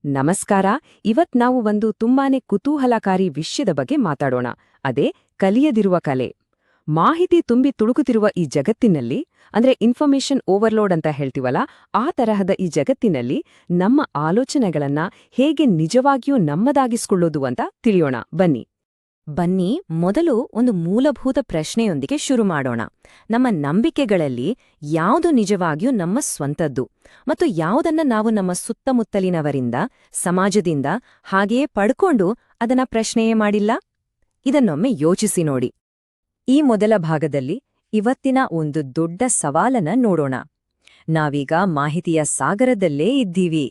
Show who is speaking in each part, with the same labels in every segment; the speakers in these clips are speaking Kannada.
Speaker 1: ನಮಸ್ಕಾರ. ಇವತ್ ನಾವು ಒಂದು ತುಂಬಾನೇ ಕುತೂಹಲಕಾರಿ ವಿಷಯದ ಬಗ್ಗೆ ಮಾತಾಡೋಣ. ಅದೇ ಕಲಿಯದಿರುವ ಕಲೆ. ಮಾಹಿತಿ ತುಂಬಿ ತುಳುಕುತ್ತಿರುವ ಈ ಜಗತ್ತಿನಲ್ಲಿ, ಅಂದ್ರೆ ಇನ್ಫಾರ್ಮೇಷನ್ ಓವರ್ಲೋಡ್ ಅಂತ ಹೇಳ್ತೀವಲ್ಲ, ಆ ತರಹದ ಈ ಜಗತ್ತಿನಲ್ಲಿ ನಮ್ಮ ಆಲೋಚನೆಗಳನ್ನ ಹೇಗೆ ನಿಜವಾಗಿಯೂ ನಮ್ಮದಾಗಿಸ್ಕೊಳ್ಳೋದು ಅಂತ ತಿಳಿಯೋಣ ಬನ್ನಿ. ಮೊದಲು ಒಂದು ಮೂಲಭೂತ ಪ್ರಶ್ನೆಯೊಂದಿಗೆ ಶುರು ಮಾಡೋಣ. ನಮ್ಮ ನಂಬಿಕೆಗಳಲ್ಲಿ ಯಾವುದು ನಿಜವಾಗಿಯೂ ನಮ್ಮ ಸ್ವಂತದ್ದು ಮತ್ತು ಯಾವುದನ್ನ ನಾವು ನಮ್ಮ ಸುತ್ತಮುತ್ತಲಿನವರಿಂದ, ಸಮಾಜದಿಂದ ಹಾಗೆಯೇ ಪಡ್ಕೊಂಡು ಅದನ್ನ ಪ್ರಶ್ನೆಯೇ ಮಾಡಿಲ್ಲ? ಇದನ್ನೊಮ್ಮೆ ಯೋಚಿಸಿ ನೋಡಿ. ಈ ಮೊದಲ ಭಾಗದಲ್ಲಿ ಇವತ್ತಿನ ಒಂದು ದೊಡ್ಡ ಸವಾಲನ್ನ ನೋಡೋಣ. ನಾವೀಗ ಮಾಹಿತಿಯ ಸಾಗರದಲ್ಲೇ ಇದ್ದೀವಿ.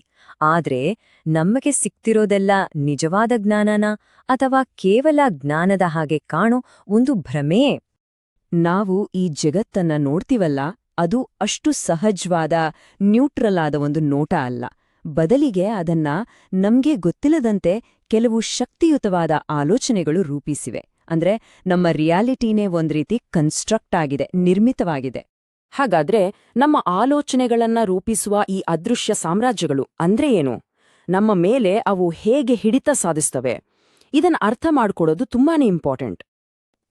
Speaker 1: ಆದ್ರೆ ನಮಗೆ ಸಿಕ್ತಿರೋದೆಲ್ಲ ನಿಜವಾದ ಜ್ಞಾನನ ಅಥವಾ ಕೇವಲ ಜ್ಞಾನದ ಹಾಗೆ ಕಾಣೋ ಒಂದು ಭ್ರಮೆಯೇ? ನಾವು ಈ ಜಗತ್ತನ್ನ ನೋಡ್ತೀವಲ್ಲ, ಅದು ಅಷ್ಟು ಸಹಜವಾದ, ನ್ಯೂಟ್ರಲ್ ಆದ ಒಂದು ನೋಟ ಅಲ್ಲ. ಬದಲಿಗೆ ಅದನ್ನ ನಮ್ಗೆ ಗೊತ್ತಿಲ್ಲದಂತೆ ಕೆಲವು ಶಕ್ತಿಯುತವಾದ ಆಲೋಚನೆಗಳು ರೂಪಿಸಿವೆ. ಅಂದ್ರೆ ನಮ್ಮ ರಿಯಾಲಿಟಿನೇ ಒಂದ್ರೀತಿ ಕನ್ಸ್ಟ್ರಕ್ಟ್ ಆಗಿದೆ, ನಿರ್ಮಿತವಾಗಿದೆ.
Speaker 2: ಹಾಗಾದ್ರೆ ನಮ್ಮ ಆಲೋಚನೆಗಳನ್ನ ರೂಪಿಸುವ ಈ ಅದೃಶ್ಯ ಸಾಮ್ರಾಜ್ಯಗಳು ಅಂದ್ರೆ ಏನು? ನಮ್ಮ ಮೇಲೆ ಅವು ಹೇಗೆ ಹಿಡಿತ ಸಾಧಿಸ್ತವೆ? ಇದನ್ನ ಅರ್ಥ ಮಾಡ್ಕೊಳ್ಳೋದು ತುಂಬಾನೇ ಇಂಪಾರ್ಟೆಂಟ್.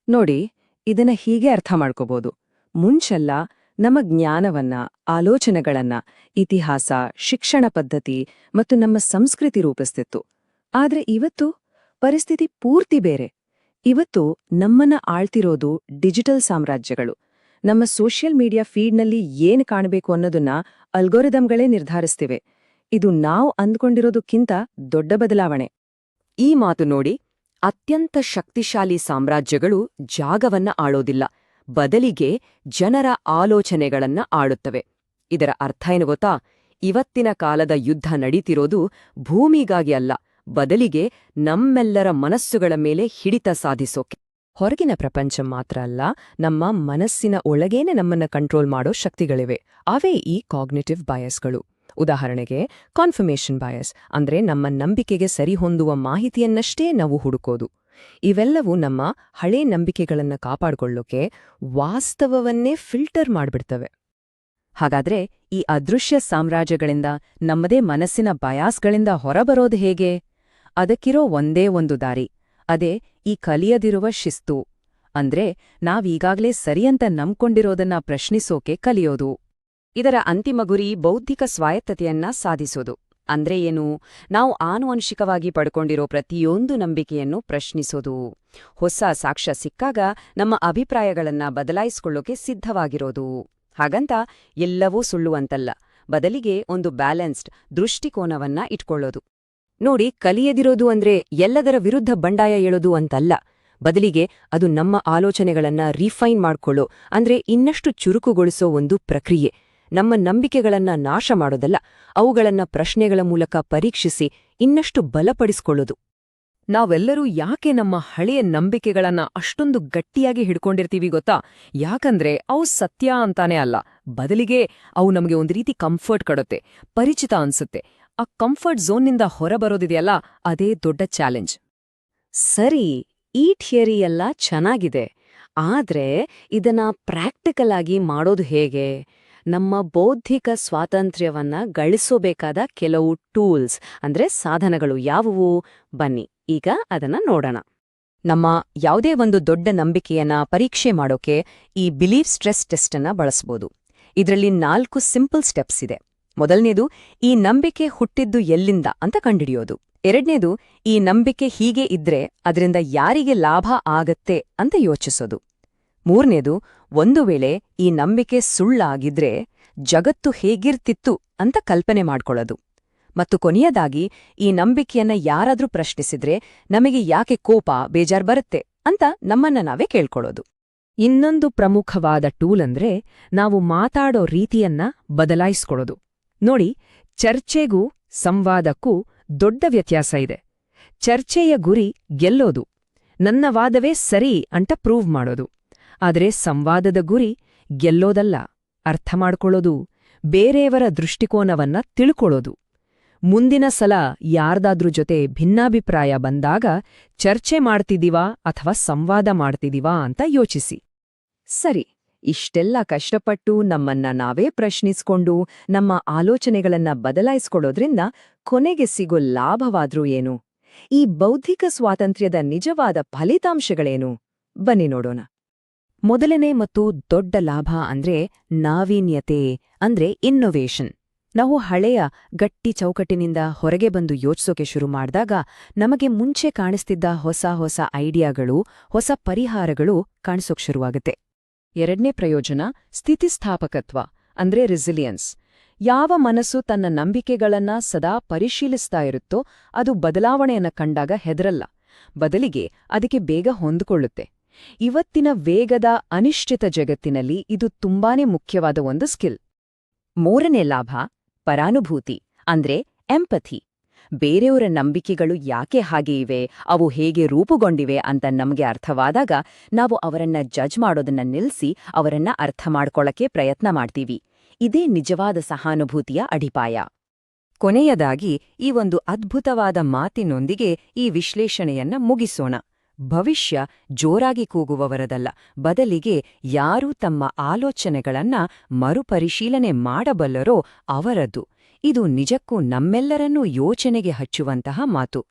Speaker 1: ನೋಡಿ, ಇದನ್ನ ಹೀಗೆ ಅರ್ಥ ಮಾಡ್ಕೋಬಹುದು. ಮುಂಚೆಲ್ಲ ನಮ್ಮ ಜ್ಞಾನವನ್ನ, ಆಲೋಚನೆಗಳನ್ನ ಇತಿಹಾಸ, ಶಿಕ್ಷಣ ಪದ್ಧತಿ ಮತ್ತು ನಮ್ಮ ಸಂಸ್ಕೃತಿ ರೂಪಿಸ್ತಿತ್ತು. ಆದ್ರೆ ಇವತ್ತು ಪರಿಸ್ಥಿತಿ ಪೂರ್ತಿ ಬೇರೆ. ಇವತ್ತು ನಮ್ಮನ್ನ ಆಳ್ತಿರೋದು ಡಿಜಿಟಲ್ ಸಾಮ್ರಾಜ್ಯಗಳು. ನಮ್ಮ ಸೋಷಿಯಲ್ ಮೀಡಿಯಾ ಫೀಡ್ನಲ್ಲಿ ಏನ್ ಕಾಣಬೇಕು ಅನ್ನೋದನ್ನ ಅಲ್ಗೋರಿದಮ್ಗಳೇ ನಿರ್ಧರಿಸ್ತಿವೆ. ಇದು ನಾವು ಅಂದ್ಕೊಂಡಿರೋದಕ್ಕಿಂತ ದೊಡ್ಡ ಬದಲಾವಣೆ.
Speaker 2: ಈ ಮಾತು ನೋಡಿ, ಅತ್ಯಂತ ಶಕ್ತಿಶಾಲಿ ಸಾಮ್ರಾಜ್ಯಗಳು ಜಾಗವನ್ನ ಆಳೋದಿಲ್ಲ, ಬದಲಿಗೆ ಜನರ ಆಲೋಚನೆಗಳನ್ನ ಆಳುತ್ತವೆ. ಇದರ ಅರ್ಥ ಏನು ಗೊತ್ತಾ? ಇವತ್ತಿನ ಕಾಲದ ಯುದ್ಧ ನಡೀತಿರೋದು ಭೂಮಿಗಾಗಿ ಅಲ್ಲ, ಬದಲಿಗೆ ನಮ್ಮೆಲ್ಲರ ಮನಸ್ಸುಗಳ ಮೇಲೆ ಹಿಡಿತ ಸಾಧಿಸೋಕೆ.
Speaker 1: ಹೊರಗಿನ ಪ್ರಪಂಚ ಮಾತ್ರ ಅಲ್ಲ, ನಮ್ಮ ಮನಸ್ಸಿನ ಒಳಗೇನೆ ನಮ್ಮನ್ನ ಕಂಟ್ರೋಲ್ ಮಾಡೋ ಶಕ್ತಿಗಳಿವೆ. ಅವೇ ಈ ಕಾಗ್ನಿಟಿವ್ ಬಯಸ್ಗಳು. ಉದಾಹರಣೆಗೆ ಕಾನ್ಫರ್ಮೇಷನ್ ಬಯಸ್ ಅಂದ್ರೆ ನಮ್ಮ ನಂಬಿಕೆಗೆ ಸರಿಹೊಂದುವ ಮಾಹಿತಿಯನ್ನಷ್ಟೇ ನಾವು ಹುಡುಕೋದು. ಇವೆಲ್ಲವೂ ನಮ್ಮ ಹಳೇ ನಂಬಿಕೆಗಳನ್ನ ಕಾಪಾಡ್ಕೊಳ್ಳೋಕೆ ವಾಸ್ತವವನ್ನೇ ಫಿಲ್ಟರ್ ಮಾಡ್ಬಿಡ್ತವೆ. ಹಾಗಾದ್ರೆ ಈ ಅದೃಶ್ಯ ಸಾಮ್ರಾಜ್ಯಗಳಿಂದ, ನಮ್ಮದೇ ಮನಸ್ಸಿನ ಬಯಾಸ್ಗಳಿಂದ ಹೊರಬರೋದು ಹೇಗೆ? ಅದಕ್ಕಿರೋ ಒಂದೇ ಒಂದು ದಾರಿ. ಅದೇ ಈ ಕಲಿಯದಿರುವ ಶಿಸ್ತು. ಅಂದ್ರೆ ನಾವೀಗಾಗ್ಲೇ ಸರಿಯಂತ ನಂಬ್ಕೊಂಡಿರೋದನ್ನ ಪ್ರಶ್ನಿಸೋಕೆ ಕಲಿಯೋದು.
Speaker 2: ಇದರ ಅಂತಿಮ ಗುರಿ ಬೌದ್ಧಿಕ ಸ್ವಾಯತ್ತತೆಯನ್ನ ಸಾಧಿಸೋದು. ಅಂದ್ರೆ ಏನು? ನಾವು ಆನುವಂಶಿಕವಾಗಿ ಪಡ್ಕೊಂಡಿರೋ ಪ್ರತಿಯೊಂದು ನಂಬಿಕೆಯನ್ನು ಪ್ರಶ್ನಿಸೋದು. ಹೊಸ ಸಾಕ್ಷ್ಯ ಸಿಕ್ಕಾಗ ನಮ್ಮ ಅಭಿಪ್ರಾಯಗಳನ್ನ ಬದಲಾಯಿಸ್ಕೊಳ್ಳೋಕೆ ಸಿದ್ಧವಾಗಿರೋದು. ಹಾಗಂತ ಎಲ್ಲವೂ ಸುಳ್ಳು ಅಂತಲ್ಲ, ಬದಲಿಗೆ ಒಂದು ಬ್ಯಾಲೆನ್ಸ್ಡ್ ದೃಷ್ಟಿಕೋನವನ್ನ ಇಟ್ಕೊಳ್ಳೋದು.
Speaker 1: ನೋಡಿ, ಕಲಿಯದಿರೋದು ಅಂದ್ರೆ ಎಲ್ಲದರ ವಿರುದ್ಧ ಬಂಡಾಯ ಏಳೋದು ಅಂತಲ್ಲ. ಬದಲಿಗೆ ಅದು ನಮ್ಮ ಆಲೋಚನೆಗಳನ್ನ ರಿಫೈನ್ ಮಾಡ್ಕೊಳ್ಳೋ, ಅಂದ್ರೆ ಇನ್ನಷ್ಟು ಚುರುಕುಗೊಳಿಸೋ ಒಂದು ಪ್ರಕ್ರಿಯೆ. ನಮ್ಮ ನಂಬಿಕೆಗಳನ್ನ ನಾಶ ಮಾಡೋದಲ್ಲ, ಅವುಗಳನ್ನ ಪ್ರಶ್ನೆಗಳ ಮೂಲಕ ಪರೀಕ್ಷಿಸಿ ಇನ್ನಷ್ಟು ಬಲಪಡಿಸ್ಕೊಳ್ಳೋದು. ನಾವೆಲ್ಲರೂ ಯಾಕೆ ನಮ್ಮ ಹಳೆಯ ನಂಬಿಕೆಗಳನ್ನ ಅಷ್ಟೊಂದು ಗಟ್ಟಿಯಾಗಿ ಹಿಡ್ಕೊಂಡಿರ್ತೀವಿ ಗೊತ್ತಾ? ಯಾಕಂದ್ರೆ ಅವು ಸತ್ಯ ಅಂತಾನೆ ಅಲ್ಲ, ಬದಲಿಗೆ ಅವು ನಮಗೆ ಒಂದು ರೀತಿ ಕಂಫರ್ಟ್ ಕೊಡುತ್ತೆ, ಪರಿಚಿತ ಅನ್ಸುತ್ತೆ. ಆ ಕಂಫರ್ಟ್ ಝೋನ್ನಿಂದ ಹೊರಬರೋದಿದೆಯಲ್ಲ, ಅದೇ ದೊಡ್ಡ ಚಾಲೆಂಜ್. ಸರಿ, ಈ ಥಿಯರಿ ಎಲ್ಲ ಚೆನ್ನಾಗಿದೆ. ಆದ್ರೆ ಇದನ್ನ ಪ್ರಾಕ್ಟಿಕಲ್ ಆಗಿ ಮಾಡೋದು ಹೇಗೆ? ನಮ್ಮ ಬೌದ್ಧಿಕ ಸ್ವಾತಂತ್ರ್ಯವನ್ನ ಗಳಿಸೋಬೇಕಾದ ಕೆಲವು ಟೂಲ್ಸ್ ಅಂದ್ರೆ ಸಾಧನಗಳು ಯಾವುವು? ಬನ್ನಿ ಈಗ ಅದನ್ನ ನೋಡೋಣ. ನಮ್ಮ ಯಾವುದೇ ಒಂದು ದೊಡ್ಡ ನಂಬಿಕೆಯನ್ನ ಪರೀಕ್ಷೆ ಮಾಡೋಕೆ ಈ ಬಿಲೀಫ್ ಸ್ಟ್ರೆಸ್ ಟೆಸ್ಟ್ ಅನ್ನ ಬಳಸ್ಬೋದು. ಇದರಲ್ಲಿ 4 ಸಿಂಪಲ್ ಸ್ಟೆಪ್ಸ್ ಇದೆ. ಮೊದಲನೇದು, ಈ ನಂಬಿಕೆ ಹುಟ್ಟಿದ್ದು ಎಲ್ಲಿಂದ ಅಂತ ಕಂಡುಹಿಡಿಯೋದು. ಎರಡನೇದು, ಈ ನಂಬಿಕೆ ಹೀಗೆ ಇದ್ರೆ ಅದರಿಂದ ಯಾರಿಗೆ ಲಾಭ ಆಗತ್ತೆ ಅಂತ ಯೋಚಿಸೋದು. ಮೂರನೇದು, ಒಂದು ವೇಳೆ ಈ ನಂಬಿಕೆ ಸುಳ್ಳಾಗಿದ್ರೆ ಜಗತ್ತು ಹೇಗಿರ್ತಿತ್ತು ಅಂತ ಕಲ್ಪನೆ ಮಾಡ್ಕೊಳ್ಳೋದು. ಮತ್ತು ಕೊನೆಯದಾಗಿ, ಈ ನಂಬಿಕೆಯನ್ನ ಯಾರಾದ್ರೂ ಪ್ರಶ್ನಿಸಿದ್ರೆ ನಮಗೆ ಯಾಕೆ ಕೋಪ, ಬೇಜಾರ್ ಬರುತ್ತೆ ಅಂತ ನಮ್ಮನ್ನ ನಾವೇ ಕೇಳ್ಕೊಳ್ಳೋದು. ಇನ್ನೊಂದು ಪ್ರಮುಖವಾದ ಟೂಲ್ ಅಂದ್ರೆ ನಾವು ಮಾತಾಡೋ ರೀತಿಯನ್ನ ಬದಲಾಯಿಸ್ಕೊಳ್ಳೋದು. ನೋಡಿ, ಚರ್ಚೆಗೂ ಸಂವಾದಕ್ಕೂ ದೊಡ್ಡ ವ್ಯತ್ಯಾಸ ಇದೆ. ಚರ್ಚೆಯ ಗುರಿ ಗೆಲ್ಲೋದು, ನನ್ನ ವಾದವೇ ಸರಿ ಅಂತ ಪ್ರೂವ್ ಮಾಡೋದು. ಆದರೆ ಸಂವಾದದ ಗುರಿ ಗೆಲ್ಲೋದಲ್ಲ, ಅರ್ಥ ಮಾಡ್ಕೊಳ್ಳೋದು, ಬೇರೆಯವರ ದೃಷ್ಟಿಕೋನವನ್ನ ತಿಳ್ಕೊಳ್ಳೋದು. ಮುಂದಿನ ಸಲ ಯಾರ್ದಾದ್ರೂ ಜೊತೆ ಭಿನ್ನಾಭಿಪ್ರಾಯ ಬಂದಾಗ ಚರ್ಚೆ ಮಾಡ್ತಿದೀವಾ ಅಥವಾ ಸಂವಾದ ಮಾಡ್ತಿದೀವಾ ಅಂತ ಯೋಚಿಸಿ. ಸರಿ, ಇಷ್ಟೆಲ್ಲ ಕಷ್ಟಪಟ್ಟು ನಮ್ಮನ್ನ ನಾವೇ ಪ್ರಶ್ನಿಸ್ಕೊಂಡು ನಮ್ಮ ಆಲೋಚನೆಗಳನ್ನ ಬದಲಾಯಿಸ್ಕೊಳ್ಳೋದ್ರಿಂದ ಕೊನೆಗೆ ಸಿಗೋ ಲಾಭವಾದ್ರೂ ಏನು? ಈ ಬೌದ್ಧಿಕ ಸ್ವಾತಂತ್ರ್ಯದ ನಿಜವಾದ ಫಲಿತಾಂಶಗಳೇನು? ಬನ್ನಿ ನೋಡೋಣ. ಮೊದಲನೇ ಮತ್ತು ದೊಡ್ಡ ಲಾಭ ಅಂದ್ರೆ ನಾವೀನ್ಯತೆ, ಅಂದ್ರೆ ಇನ್ನೋವೇಷನ್. ನಾವು ಹಳೆಯ ಗಟ್ಟಿ ಚೌಕಟ್ಟಿನಿಂದ ಹೊರಗೆ ಬಂದು ಯೋಚಿಸೋಕೆ ಶುರು ಮಾಡಿದಾಗ ನಮಗೆ ಮುಂಚೆ ಕಾಣಿಸ್ತಿದ್ದ ಹೊಸ ಹೊಸ ಐಡಿಯಾಗಳು, ಹೊಸ ಪರಿಹಾರಗಳು ಕಾಣಿಸೋಕ್ ಶುರುವಾಗುತ್ತೆ. ಎರಡನೇ ಪ್ರಯೋಜನ ಸ್ಥಿತಿಸ್ಥಾಪಕತ್ವ, ಅಂದ್ರೆ ರೆಸಿಲಿಯನ್ಸ್. ಯಾವ ಮನಸ್ಸು ತನ್ನ ನಂಬಿಕೆಗಳನ್ನ ಸದಾ ಪರಿಶೀಲಿಸ್ತಾ ಇರುತ್ತೋ ಅದು ಬದಲಾವಣೆಯನ್ನ ಕಂಡಾಗ ಹೆದರಲ್ಲ, ಬದಲಿಗೆ ಅದಕ್ಕೆ ಬೇಗ ಹೊಂದಿಕೊಳ್ಳುತ್ತೆ. ಇವತ್ತಿನ ವೇಗದ ಅನಿಶ್ಚಿತ ಜಗತ್ತಿನಲ್ಲಿ ಇದು ತುಂಬಾನೇ ಮುಖ್ಯವಾದ ಒಂದು ಸ್ಕಿಲ್. ಮೂರನೇ ಲಾಭ ಪರಾನುಭೂತಿ, ಅಂದ್ರೆ ಎಂಪಥಿ. ಬೇರೆಯವರ ನಂಬಿಕೆಗಳು ಯಾಕೆ ಹಾಗೆ ಇವೆ, ಅವು ಹೇಗೆ ರೂಪುಗೊಂಡಿವೆ ಅಂತ ನಮಗೆ ಅರ್ಥವಾದಾಗ ನಾವು ಅವರನ್ನ ಜಡ್ಜ್ ಮಾಡೋದನ್ನ ನಿಲ್ಲಿಸಿ ಅವರನ್ನ ಅರ್ಥ ಮಾಡ್ಕೊಳ್ಳಕ್ಕೆ ಪ್ರಯತ್ನ ಮಾಡ್ತೀವಿ. ಇದೇ ನಿಜವಾದ ಸಹಾನುಭೂತಿಯ ಅಡಿಪಾಯ. ಕೊನೆಯದಾಗಿ ಈ ಒಂದು ಅದ್ಭುತವಾದ ಮಾತಿನೊಂದಿಗೆ ಈ ವಿಶ್ಲೇಷಣೆಯನ್ನ ಮುಗಿಸೋಣ. ಭವಿಷ್ಯ ಜೋರಾಗಿ ಕೂಗುವವರದಲ್ಲ, ಬದಲಿಗೆ ಯಾರು ತಮ್ಮ ಆಲೋಚನೆಗಳನ್ನ ಮರುಪರಿಶೀಲನೆ ಮಾಡಬಲ್ಲರೋ ಅವರದ್ದು. ಇದು ನಿಜಕ್ಕೂ ನಮ್ಮೆಲ್ಲರನ್ನೂ ಯೋಚನೆಗೆ ಹಚ್ಚುವಂತಹ ಮಾತು.